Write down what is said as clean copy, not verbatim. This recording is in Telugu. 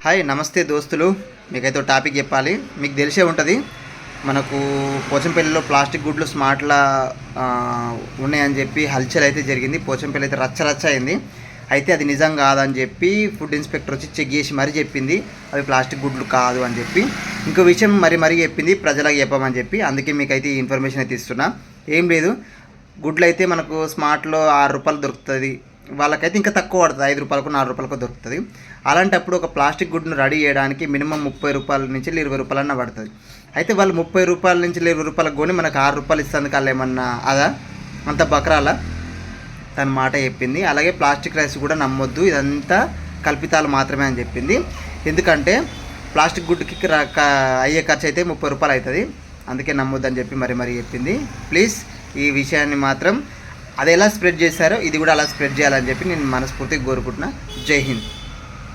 హాయ్ నమస్తే దోస్తులు. మీకైతే టాపిక్ చెప్పాలి. మీకు తెలిసే ఉంటుంది, మనకు పోచంపల్లిలో ప్లాస్టిక్ గుడ్లు స్మార్ట్లా ఉన్నాయని చెప్పి హల్చల్ అయితే జరిగింది. పోచంపల్లి అయితే రచ్చ అయింది. అయితే అది నిజం కాదని చెప్పి ఫుడ్ ఇన్స్పెక్టర్ వచ్చి చెక్ చేసి మరీ చెప్పింది అవి ప్లాస్టిక్ గుడ్లు కాదు అని చెప్పి. ఇంకో విషయం మరీ చెప్పింది, ప్రజలకు చెప్పమని చెప్పి. అందుకే మీకైతే ఈ ఇన్ఫర్మేషన్ అయితే ఇస్తున్నా. ఏం లేదు, గుడ్లు అయితే మనకు స్మార్ట్లో 6 రూపాయలు దొరుకుతుంది, వాళ్ళకైతే ఇంకా తక్కువ పడుతుంది, 5 రూపాయలకు 4 రూపాయలకు దొరుకుతుంది. అలాంటప్పుడు ఒక ప్లాస్టిక్ గుడ్ను రెడీ చేయడానికి మినిమం 30 రూపాయల నుంచి 20 రూపాయలన్నా పడుతుంది. అయితే వాళ్ళు 30 రూపాయల నుంచి 20 రూపాయలకు కొని మనకు 6 రూపాయలు ఇస్తుంది. కాళ్ళు ఏమన్నా అదా అంత బకరాల తన మాట చెప్పింది. అలాగే ప్లాస్టిక్ రైస్ కూడా నమ్మొద్దు, ఇదంతా కల్పితాలు మాత్రమే అని చెప్పింది. ఎందుకంటే ప్లాస్టిక్ గుడ్డుకి అయ్యే ఖర్చు అయితే 30 రూపాయలు అవుతుంది, అందుకే నమ్మొద్దు అని చెప్పి మరీ చెప్పింది. ప్లీజ్ ఈ విషయాన్ని మాత్రం అది ఎలా స్ప్రెడ్ చేశారో ఇది కూడా అలా స్ప్రెడ్ చేయాలని చెప్పి నేను మనస్ఫూర్తిగా కోరుకుంటున్నా. జై హింద్.